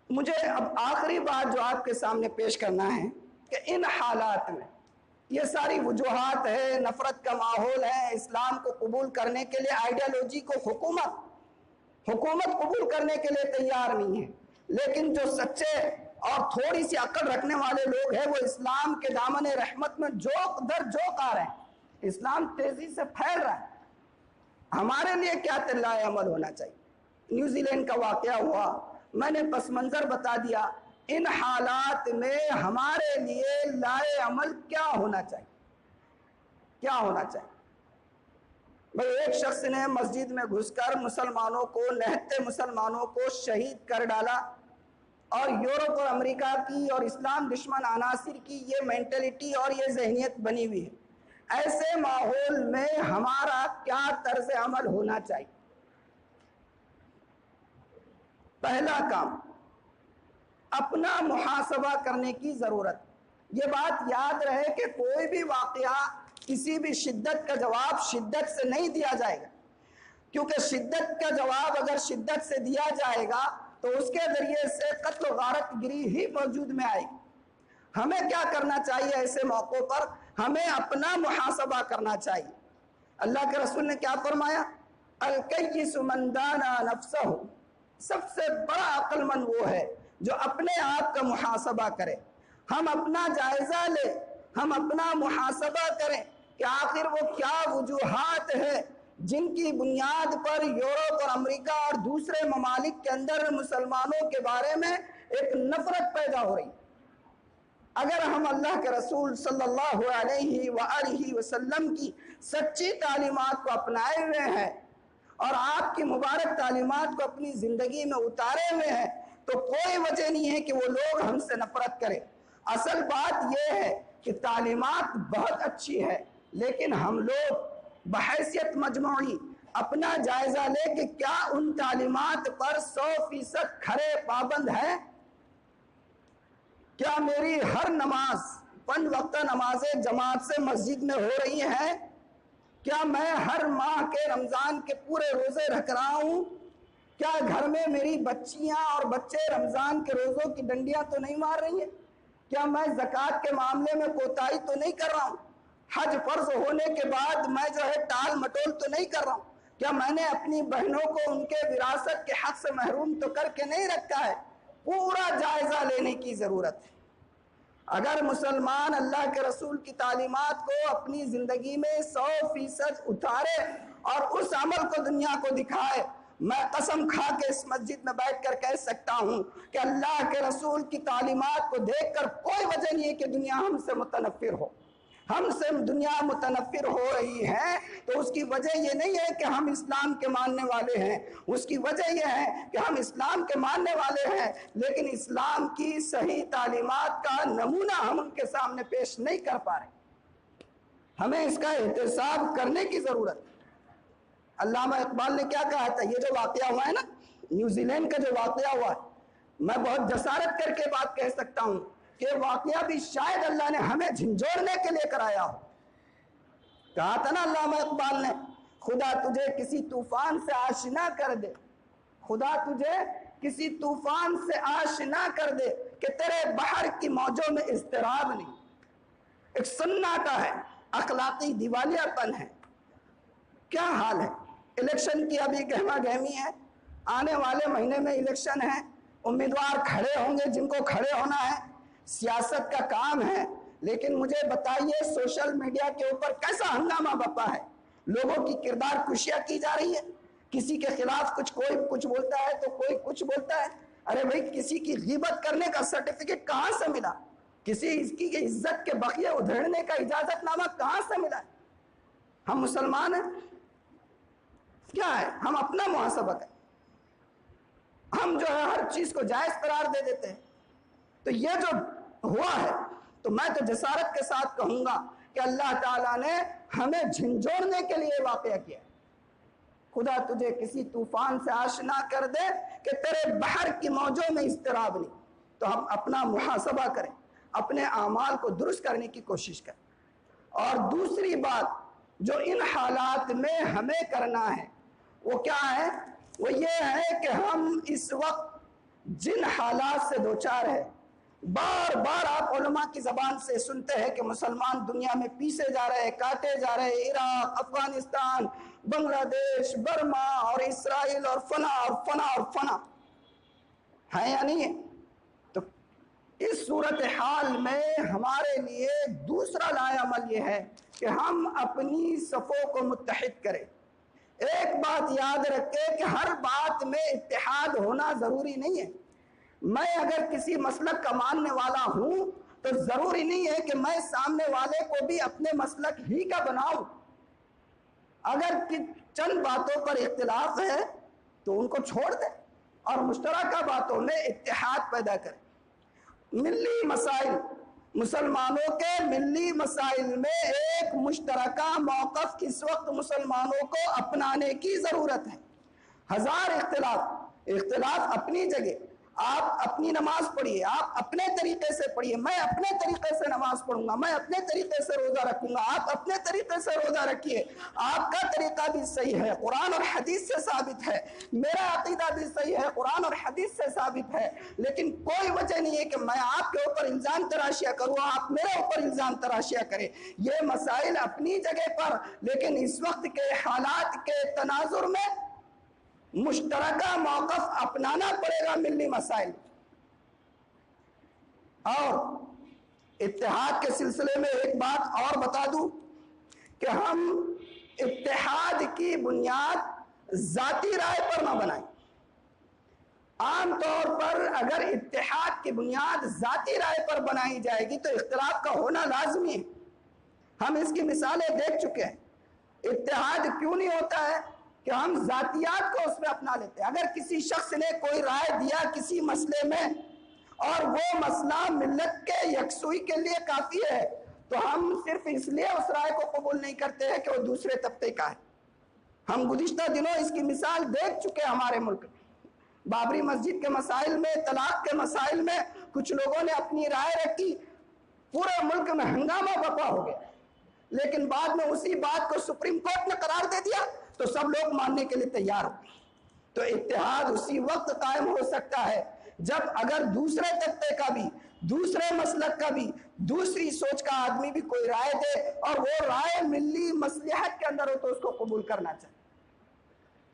مجھے اب آخری بات جو آپ کے سامنے پیش کرنا ہے کہ ان حالات میں یہ ساری وجوہات ہے، نفرت کا ماحول ہے، اسلام کو قبول کرنے کے لیے آئیڈیالوجی کو حکومت قبول کرنے کے لیے تیار نہیں ہے، لیکن جو سچے اور تھوڑی سی عقل رکھنے والے لوگ ہیں وہ اسلام کے دامن رحمت میں جوک در جوک آ رہے ہیں، اسلام تیزی سے پھیل رہا ہے۔ ہمارے لیے کیا طرز عمل ہونا چاہیے؟ نیوزی لینڈ کا واقعہ ہوا، میں نے پس منظر بتا دیا، ان حالات میں ہمارے لیے لائے عمل کیا ہونا چاہیے، کیا ہونا چاہیے؟ بھئی ایک شخص نے مسجد میں گھس کر مسلمانوں کو، نہتے مسلمانوں کو شہید کر ڈالا، اور یورپ اور امریکہ کی اور اسلام دشمن عناصر کی یہ مینٹلٹی اور یہ ذہنیت بنی ہوئی ہے۔ ایسے ماحول میں ہمارا کیا طرز عمل ہونا چاہیے؟ پہلا کام، اپنا محاسبہ کرنے کی ضرورت۔ یہ بات یاد رہے کہ کوئی بھی واقعہ، کسی بھی شدت کا جواب شدت سے نہیں دیا جائے گا، کیونکہ شدت کا جواب اگر شدت سے دیا جائے گا تو اس کے ذریعے سے قتل و غارت گری ہی موجود میں آئے گی۔ ہمیں کیا کرنا چاہیے ایسے موقعوں پر؟ ہمیں اپنا محاسبہ کرنا چاہیے۔ اللہ کے رسول نے کیا فرمایا؟ الکیس من دانا نفسہ، سب سے بڑا عقل مند وہ ہے جو اپنے آپ کا محاسبہ کرے۔ ہم اپنا جائزہ لیں، ہم اپنا محاسبہ کریں کہ آخر وہ کیا وجوہات ہیں جن کی بنیاد پر یورپ اور امریکہ اور دوسرے ممالک کے اندر مسلمانوں کے بارے میں ایک نفرت پیدا ہو رہی۔ اگر ہم اللہ کے رسول صلی اللہ علیہ وآلہ وسلم کی سچی تعلیمات کو اپنائے ہوئے ہیں اور آپ کی مبارک تعلیمات کو اپنی زندگی میں اتارے ہوئے ہیں تو کوئی وجہ نہیں ہے کہ وہ لوگ ہم سے نفرت کریں۔ اصل بات یہ ہے کہ تعلیمات بہت اچھی ہے، لیکن ہم لوگ بحیثیت مجموعی اپنا جائزہ لے کہ کیا ان تعلیمات پر 100% کھرے پابند ہیں؟ کیا میری ہر نماز 5 وقتہ نمازیں جماعت سے مسجد میں ہو رہی ہیں؟ کیا میں ہر ماہ کے رمضان کے پورے روزے رکھ رہا ہوں؟ کیا گھر میں میری بچیاں اور بچے رمضان کے روزوں کی ڈنڈیاں تو نہیں مار رہی ہیں؟ کیا میں زکوٰۃ کے معاملے میں کوتاہی تو نہیں کر رہا ہوں؟ حج فرض ہونے کے بعد میں جو ہے ٹال مٹول تو نہیں کر رہا ہوں؟ کیا میں نے اپنی بہنوں کو ان کے وراثت کے حق سے محروم تو کر کے نہیں رکھا ہے؟ پورا جائزہ لینے کی ضرورت ہے۔ اگر مسلمان اللہ کے رسول کی تعلیمات کو اپنی زندگی میں 100% اتارے اور اس عمل کو دنیا کو دکھائے، میں قسم کھا کے اس مسجد میں بیٹھ کر کہہ سکتا ہوں کہ اللہ کے رسول کی تعلیمات کو دیکھ کر کوئی وجہ نہیں ہے کہ دنیا ہم سے متنفر ہو۔ ہم سے دنیا متنفر ہو رہی ہے تو اس کی وجہ یہ نہیں ہے کہ ہم اسلام کے ماننے والے ہیں، اس کی وجہ یہ ہے کہ ہم اسلام کے ماننے والے ہیں لیکن اسلام کی صحیح تعلیمات کا نمونہ ہم ان کے سامنے پیش نہیں کر پا رہے۔ ہمیں اس کا احتساب کرنے کی ضرورت ہے۔ علامہ اقبال نے کیا کہا تھا؟ یہ جو واقعہ ہوا ہے نا، نیوزی لینڈ کا جو واقعہ ہوا ہے، میں بہت جسارت کر کے بات کہہ سکتا ہوں کہ واقعہ بھی شاید اللہ نے ہمیں جھنجھوڑنے کے لیے کرایا ہو۔ کہا تھا نا علامہ اقبال نے، خدا تجھے کسی طوفان سے آشنا کر دے، خدا تجھے کسی طوفان سے آشنا کر دے کہ تیرے بحر کی موجوں میں اضطراب نہیں۔ ایک سناٹا ہے، اخلاقی دیوالیہ پن ہے۔ کیا حال ہے؟ الیکشن کی ابھی گہما گہمی ہے، آنے والے مہینے میں الیکشن ہے، امیدوار کھڑے ہوں گے جن کو کھڑے ہونا ہے، سیاست کا کام ہے، لیکن مجھے بتائیے سوشل میڈیا کے اوپر کیسا ہنگامہ بپا ہے؟ لوگوں کی کردار کشیاں کی جا رہی ہے، کسی کے خلاف کوئی کچھ بولتا ہے تو کوئی کچھ بولتا ہے۔ ارے بھائی، کسی کی غیبت کرنے کا سرٹیفکیٹ کہاں سے ملا؟ کسی کی عزت کے بقیے ادھیڑنے کا اجازت نامہ کہاں سے ملا؟ ہم مسلمان ہیں، کیا ہے؟ ہم اپنا محاسبہ کریں۔ ہم جو ہے ہر چیز کو جائز قرار دے دیتے ہیں۔ تو یہ جو ہوا ہے، تو میں تو جسارت کے ساتھ کہوں گا کہ اللہ تعالیٰ نے ہمیں جھنجھوڑنے کے لیے واقعہ کیا۔ خدا تجھے کسی طوفان سے آشنا کر دے کہ تیرے بحر کی موجوں میں اضطراب نہیں۔ تو ہم اپنا محاسبہ کریں، اپنے اعمال کو درست کرنے کی کوشش کریں۔ اور دوسری بات جو ان حالات میں ہمیں کرنا ہے وہ کیا ہے؟ وہ یہ ہے کہ ہم اس وقت جن حالات سے دوچار ہے، بار بار آپ علماء کی زبان سے سنتے ہیں کہ مسلمان دنیا میں پیسے جا رہے ہیں، کاٹے جا رہے ہیں، عراق، افغانستان، بنگلہ دیش، برما اور اسرائیل اور فنا اور فنا اور فنا ہے یا نہیں ہے؟ تو اس صورتحال میں ہمارے لیے دوسرا لائحہ عمل یہ ہے کہ ہم اپنی صفوں کو متحد کریں۔ ایک بات یاد رکھیں کہ ہر بات میں اتحاد ہونا ضروری نہیں ہے۔ میں اگر کسی مسلک کا ماننے والا ہوں تو ضروری نہیں ہے کہ میں سامنے والے کو بھی اپنے مسلک ہی کا بناؤں۔ اگر چند باتوں پر اختلاف ہے تو ان کو چھوڑ دیں اور مشترکہ باتوں میں اتحاد پیدا کریں۔ ملی مسائل مسلمانوں کے ملی مسائل میں ایک مشترکہ موقف اس وقت مسلمانوں کو اپنانے کی ضرورت ہے۔ ہزار اختلاف اپنی جگہ، آپ اپنی نماز پڑھیے، آپ اپنے طریقے سے پڑھیے، میں اپنے طریقے سے نماز پڑھوں گا، میں اپنے طریقے سے روزہ رکھوں گا، آپ اپنے طریقے سے روزہ رکھیے، آپ کا طریقہ بھی صحیح ہے، قرآن اور حدیث سے ثابت ہے، میرا عقیدہ بھی صحیح ہے، قرآن اور حدیث سے ثابت ہے، لیکن کوئی وجہ نہیں ہے کہ میں آپ کے اوپر الزام تراشیاں کروں، آپ میرے اوپر الزام تراشیاں کریں۔ یہ مسائل اپنی جگہ پر، لیکن اس وقت کے حالات کے تناظر میں مشترکہ موقف اپنانا پڑے گا ملی مسائل۔ اور اتحاد کے سلسلے میں ایک بات اور بتا دوں کہ ہم اتحاد کی بنیاد ذاتی رائے پر نہ بنائیں۔ عام طور پر اگر اتحاد کی بنیاد ذاتی رائے پر بنائی جائے گی تو اختلاف کا ہونا لازمی ہے۔ ہم اس کی مثالیں دیکھ چکے ہیں۔ اتحاد کیوں نہیں ہوتا ہے کہ ہم ذاتیات کو اس میں اپنا لیتے ہیں۔ اگر کسی شخص نے کوئی رائے دیا کسی مسئلے میں اور وہ مسئلہ ملت کے یکسوئی کے لیے کافی ہے تو ہم صرف اس لیے اس رائے کو قبول نہیں کرتے ہیں کہ وہ دوسرے طبقے کا ہے۔ ہم گزشتہ دنوں اس کی مثال دیکھ چکے ہیں ہمارے ملک میں۔ بابری مسجد کے مسائل میں، طلاق کے مسائل میں کچھ لوگوں نے اپنی رائے رکھی، پورے ملک میں ہنگامہ برپا ہو گیا، لیکن بعد میں اسی بات کو سپریم کورٹ نے قرار دے دیا تو سب لوگ ماننے کے لیے تیار ہو۔ تو اتحاد اسی وقت قائم ہو سکتا ہے جب اگر دوسرے طبقے کا بھی، دوسرے مسلک کا بھی، دوسری سوچ کا آدمی بھی کوئی رائے دے اور وہ رائے ملی مصلحت کے اندر ہو تو اس کو قبول کرنا چاہیے۔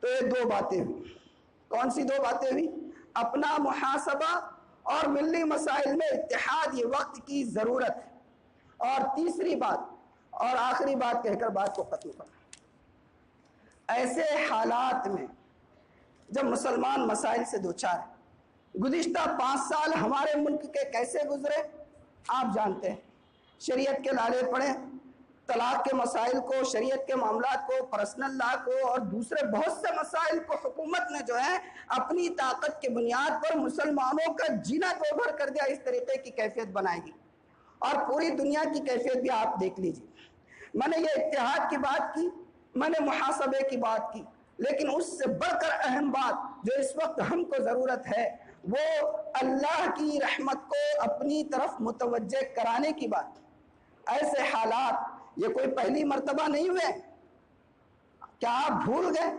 تو یہ دو باتیں ہوئی۔ کون سی دو باتیں ہوئی؟ اپنا محاسبہ اور ملی مسائل میں اتحاد، یہ وقت کی ضرورت ہے۔ اور تیسری بات اور آخری بات کہہ کر بات کو ختم کرنا، ایسے حالات میں جب مسلمان مسائل سے دوچار ہیں، گزشتہ 5 سال ہمارے ملک کے کیسے گزرے آپ جانتے ہیں۔ شریعت کے لالے پڑے، طلاق کے مسائل کو، شریعت کے معاملات کو، پرسنل لا کو اور دوسرے بہت سے مسائل کو حکومت نے جو ہے اپنی طاقت کی بنیاد پر مسلمانوں کا جینا دوبھر کر دیا، اس طریقے کی کیفیت بنائے گی۔ اور پوری دنیا کی کیفیت بھی آپ دیکھ لیجیے۔ میں نے یہ اتحاد کی بات کی، میں نے محاسبے کی بات کی، لیکن اس سے بڑھ کر اہم بات جو اس وقت ہم کو ضرورت ہے وہ اللہ کی رحمت کو اپنی طرف متوجہ کرانے کی بات۔ ایسے حالات یہ کوئی پہلی مرتبہ نہیں ہوئے۔ کیا آپ بھول گئے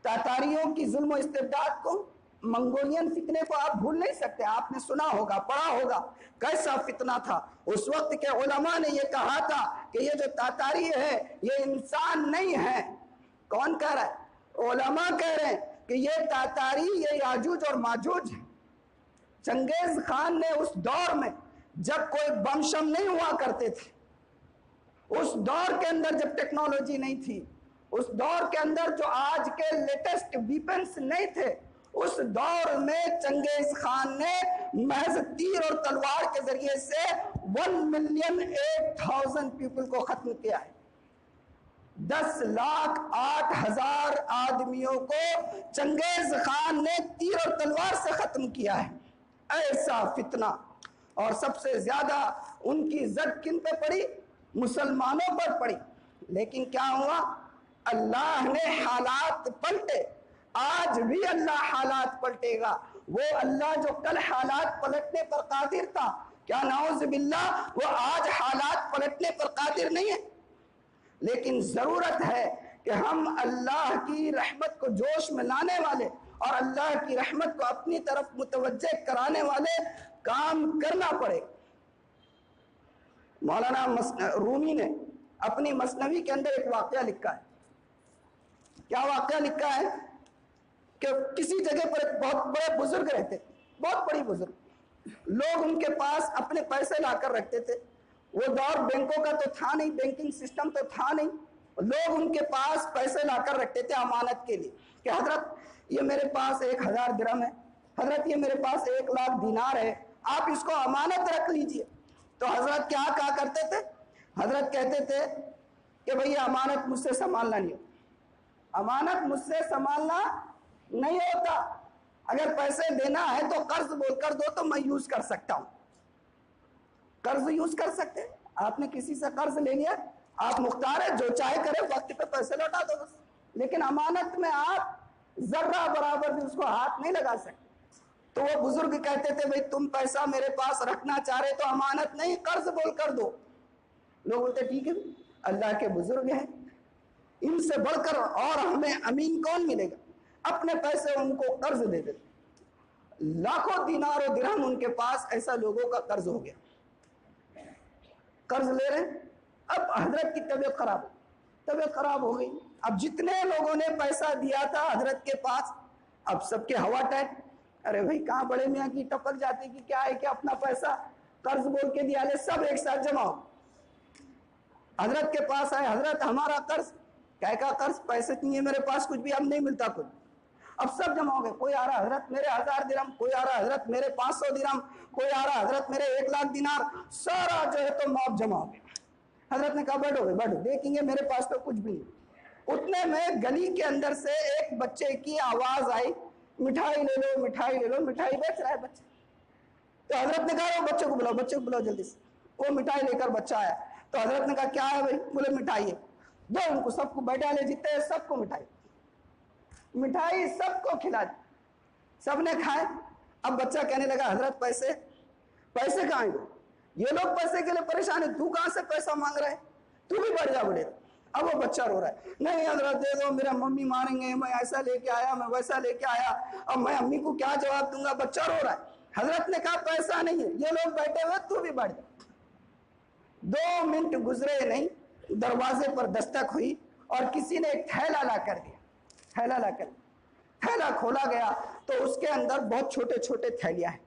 تاتاریوں کی ظلم و استبداد کو؟ منگولین فتنے کو آپ بھول نہیں سکتے۔ آپ نے سنا ہوگا، پڑھا ہوگا کیسا فتنہ تھا۔ اس وقت کے علماء نے یہ کہا تھا کہ یہ جو تاتاری ہے یہ انسان نہیں ہے۔ کون کہہ رہا ہے؟ علماء کہہ رہے ہیں کہ یہ تاتاری، یہ یاجوج اور ماجوج ہے۔ چنگیز خان نے اس دور میں جب کوئی بم شم نہیں ہوا کرتے تھے، اس دور کے اندر جب ٹیکنالوجی نہیں تھی، اس دور کے اندر جو آج کے لیٹسٹ ویپنز نہیں تھے، اس دور میں چنگیز خان نے محض تیر اور تلوار کے ذریعے سے 1,08,000 پیپل کو ختم کیا ہے۔ 10,08,000 آدمیوں کو چنگیز خان نے تیر اور تلوار سے ختم کیا ہے۔ ایسا فتنہ، اور سب سے زیادہ ان کی زد کن پہ پڑی؟ مسلمانوں پر پڑی۔ لیکن کیا ہوا؟ اللہ نے حالات پلٹے۔ آج بھی اللہ حالات پلٹے گا۔ وہ اللہ جو کل حالات پلٹنے پر قادر تھا، کیا نعوذ باللہ وہ آج حالات پلٹنے پر قادر نہیں ہے؟ لیکن ضرورت ہے کہ ہم اللہ کی رحمت کو جوش میں لانے والے اور اللہ کی رحمت کو اپنی طرف متوجہ کرانے والے کام کرنا پڑے۔ مولانا رومی نے اپنی مثنوی کے اندر ایک واقعہ لکھا ہے۔ کیا واقعہ لکھا ہے؟ کہ کسی جگہ پر ایک بہت بڑے بزرگ رہتے، بہت بڑی بزرگ، لوگ ان کے پاس اپنے پیسے لا کر رکھتے تھے۔ وہ دور بینکوں کا تو تھا نہیں، بینکنگ سسٹم تو تھا نہیں، لوگ ان کے پاس پیسے لا کر رکھتے تھے امانت کے لیے کہ حضرت یہ میرے پاس 1,000 درہم ہے، حضرت یہ میرے پاس 1,00,000 دینار ہے، آپ اس کو امانت رکھ لیجئے۔ تو حضرت کیا کہا کرتے تھے؟ حضرت کہتے تھے کہ بھئی امانت مجھ سے سنبھالنا نہیں ہوتا، امانت مجھ سے سنبھالنا نہیں ہوتا، اگر پیسے دینا ہے تو قرض بول کر دو تو میں یوز کر سکتا ہوں۔ قرض یوز کر سکتے. آپ نے کسی سے قرض لے لیا, آپ مختار ہے, جو چاہے کرے, وقت پہ پیسے لوٹا دو بس. لیکن امانت میں آپ ذرہ برابر بھی اس کو ہاتھ نہیں لگا سکتے. تو وہ بزرگ کہتے تھے بھئی تم پیسہ میرے پاس رکھنا چاہ رہے تو امانت نہیں, قرض بول کر دو. لوگ بولتے ٹھیک ہے, اللہ کے بزرگ ہیں, ان سے بڑھ کر اور ہمیں امین کون ملے گا. اپنے پیسے ان کو قرض دے دیتے. لاکھوں دینار و درہم ان کے پاس, ایسا لوگوں کا قرض ہو گیا. قرض لے رہے ہیں. اب حضرت کی طبیعت خراب ہو گئی. اب جتنے لوگوں نے پیسہ دیا تھا حضرت کے پاس, اب سب کے ہوا ٹائٹ. ارے بھائی کہاں بڑے میاں کی ٹپک جاتی کہ کیا ہے کہ اپنا پیسہ قرض بول کے دیا, لے سب ایک ساتھ جمع ہو. حضرت کے پاس آئے, حضرت ہمارا قرض. کہا قرض پیسے نہیں ہے میرے پاس, کچھ بھی اب نہیں ملتا کچھ. اب سب جمع ہو گئے. کوئی آ رہا حضرت میرے 1000 درہم, کوئی آ رہا حضرت میرے 500 درہم, کوئی آ رہا حضرت میرے 1,00,000 دینار. سارا جو ہے تو موب جمع ہو گیا. حضرت نے کہا بیٹھو بیٹھو, دیکھیں گے میرے پاس تو کچھ بھی نہیں. اتنے میں گلی کے اندر سے ایک بچے کی آواز آئی, مٹھائی لے لو مٹھائی لے لو. مٹھائی بیچ رہا ہے بچہ. تو حضرت نے کہا بچے کو بلاؤ جلدی سے. وہ مٹھائی لے کر بچہ آیا. تو حضرت نے کہا کیا ہے بھائی؟ بولے مٹھائی ہے. دو ان کو, سب کو بیٹھا لے, جتنے سب کو مٹھائی سب کو کھلا دی. سب نے کھائے. اب بچہ کہنے لگا حضرت پیسے کہاں ہیں؟ یہ لوگ پیسے کے لیے پریشان ہیں, تو کہاں سے پیسہ مانگ رہا ہے؟ تو بھی بڑھ جا بڑے. اب وہ بچہ رو رہا ہے, نہیں حضرت دے دو, میرا ممی ماریں گے, میں ایسا لے کے آیا, میں ویسا لے کے آیا, اب میں امی کو کیا جواب دوں گا. بچہ رو رہا ہے. حضرت نے کہا پیسہ نہیں ہے, یہ لوگ بیٹھے ہوئے, تو بھی بڑھ جا. 2 منٹ گزرے نہیں, دروازے پر دستک ہوئی اور کسی نے ایک تھیلا لا کر دیا. تھیلا کھولا گیا تو اس کے اندر بہت چھوٹے چھوٹے تھیلیاں ہیں,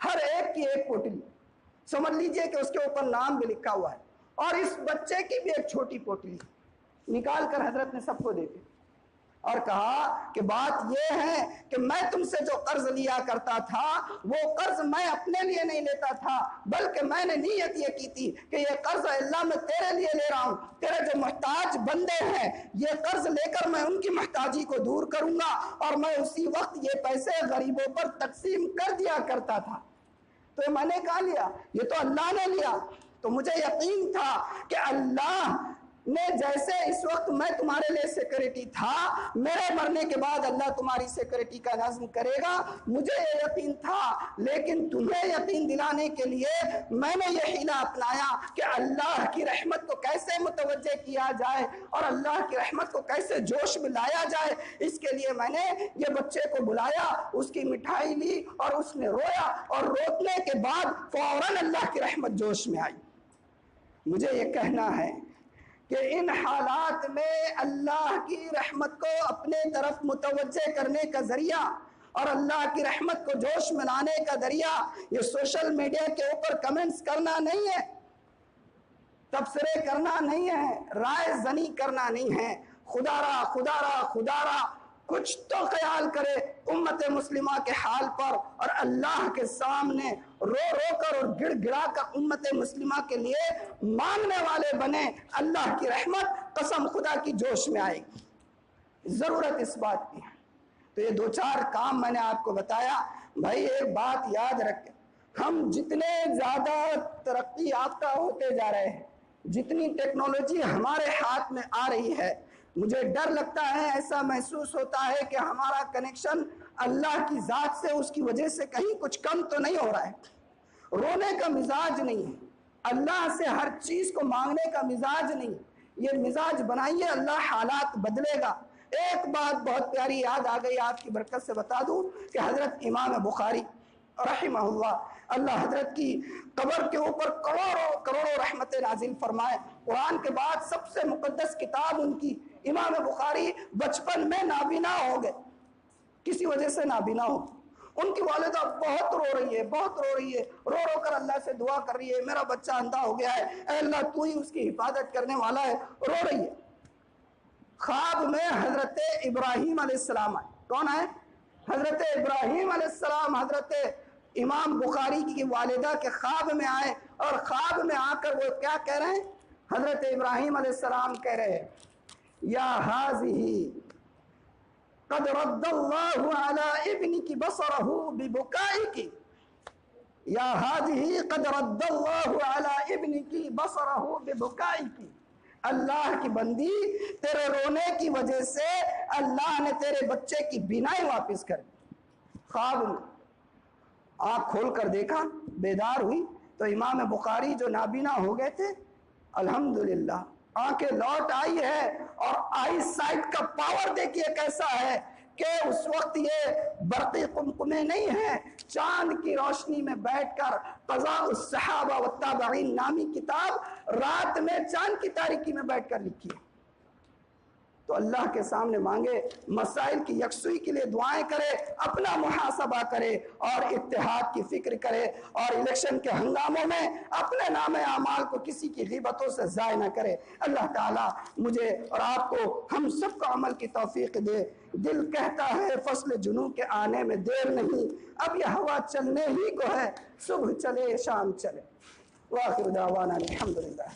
ہر ایک کی ایک پوٹلی. سمجھ لیجئے کہ اس کے اوپر نام بھی لکھا ہوا ہے, اور اس بچے کی بھی ایک چھوٹی پوٹلی نکال کر حضرت نے سب کو دے دی اور کہا کہ بات یہ ہے کہ میں تم سے جو قرض لیا کرتا تھا وہ قرض میں اپنے لیے نہیں لیتا تھا, بلکہ میں نے نیت یہ کی تھی کہ یہ قرض اللہ میں تیرے لیے لے رہا ہوں. تیرے جو محتاج بندے ہیں یہ قرض لے کر میں ان کی محتاجی کو دور کروں گا, اور میں اسی وقت یہ پیسے غریبوں پر تقسیم کر دیا کرتا تھا. تو میں نے کہا لیا, یہ تو اللہ نے لیا. تو مجھے یقین تھا کہ اللہ نے جیسے اس وقت میں تمہارے لیے سیکورٹی تھا, میرے مرنے کے بعد اللہ تمہاری سیکورٹی کا نظم کرے گا. مجھے یہ یقین تھا, لیکن تمہیں یقین دلانے کے لیے میں نے یہ حیلہ اپنایا کہ اللہ کی رحمت کو کیسے متوجہ کیا جائے اور اللہ کی رحمت کو کیسے جوش میں لایا جائے. اس کے لیے میں نے یہ بچے کو بلایا, اس کی مٹھائی لی اور اس نے رویا, اور رونے کے بعد فوراً اللہ کی رحمت جوش میں آئی. مجھے یہ کہنا ہے کہ ان حالات میں اللہ کی رحمت کو اپنے طرف متوجہ کرنے کا ذریعہ اور اللہ کی رحمت کو جوش میں لانے کا ذریعہ یہ سوشل میڈیا کے اوپر کمنٹس کرنا نہیں ہے, تبصرے کرنا نہیں ہے, رائے زنی کرنا نہیں ہے. خدا را کچھ تو خیال کرے امت مسلمہ کے حال پر, اور اللہ کے سامنے رو کر اور گڑ گڑا کر امت مسلمہ کے لیے مانگنے والے بنے. اللہ کی رحمت قسم خدا کی جوش میں آئے گی. ضرورت اس بات کی ہے. تو یہ 2-4 کام میں نے آپ کو بتایا. بھائی ایک بات یاد رکھیں, ہم جتنے زیادہ ترقی یافتہ ہوتے جا رہے ہیں, جتنی ٹیکنالوجی ہمارے ہاتھ میں آ رہی ہے, مجھے ڈر لگتا ہے, ایسا محسوس ہوتا ہے کہ ہمارا کنیکشن اللہ کی ذات سے اس کی وجہ سے کہیں کچھ کم تو نہیں ہو رہا ہے. رونے کا مزاج نہیں ہے, اللہ سے ہر چیز کو مانگنے کا مزاج نہیں. یہ مزاج بنائیے, اللہ حالات بدلے گا. ایک بات بہت پیاری یاد آ گئی, آپ کی برکت سے بتا دوں کہ حضرت امام بخاری رحمہ اللہ حضرت کی قبر کے اوپر کروڑوں رحمتیں نازل فرمائے. قرآن کے بعد سب سے مقدس کتاب ان کی. امام بخاری بچپن میں نابینا ہو گئے, کسی وجہ سے نابینا ہو. ان کی والدہ بہت رو رہی ہے, رو کر اللہ سے دعا کر رہی ہے, میرا بچہ اندھا ہو گیا ہے, اے اللہ تو ہی اس کی حفاظت کرنے والا ہے. رو رہی ہے. خواب میں حضرت ابراہیم علیہ السلام آئے. کون آئے؟ حضرت ابراہیم علیہ السلام حضرت امام بخاری کی والدہ کے خواب میں آئے, اور خواب میں آ کر وہ کیا کہہ رہے ہیں؟ حضرت ابراہیم علیہ السلام کہہ رہے ہیں, یا حاذی قد رد اللہ علی ابنک بصرہ ببکائک. یا ہذہ قد رد اللہ علی ابنک بصرہ ببکائک، اللہ کی بندی تیرے رونے کی وجہ سے اللہ نے تیرے بچے کی بینائی واپس کر دی۔ خواب میں آنکھ کھول کر دیکھا، بیدار ہوئی تو امام بخاری جو نابینا ہو گئے تھے الحمدللہ آنکھیں لوٹ آئی ہے، اور آئی سائٹ کا پاور دیکھیے کیسا ہے کہ اس وقت یہ برقی قمقمے نہیں ہیں، چاند کی روشنی میں بیٹھ کر قضاء الصحابہ والتابعین نامی کتاب رات میں چاند کی تاریکی میں بیٹھ کر لکھی ہے۔ تو اللہ کے سامنے مانگے، مسائل کی یکسوئی کے لیے دعائیں کرے، اپنا محاسبہ کرے اور اتحاد کی فکر کرے، اور الیکشن کے ہنگاموں میں اپنے نام اعمال کو کسی کی غیبتوں سے ضائع نہ کرے۔ اللہ تعالیٰ مجھے اور آپ کو ہم سب کو عمل کی توفیق دے۔ دل کہتا ہے فصل جنوں کے آنے میں دیر نہیں، اب یہ ہوا چلنے ہی کو ہے، صبح چلے شام چلے۔ وآخر دعوانا الحمدللہ۔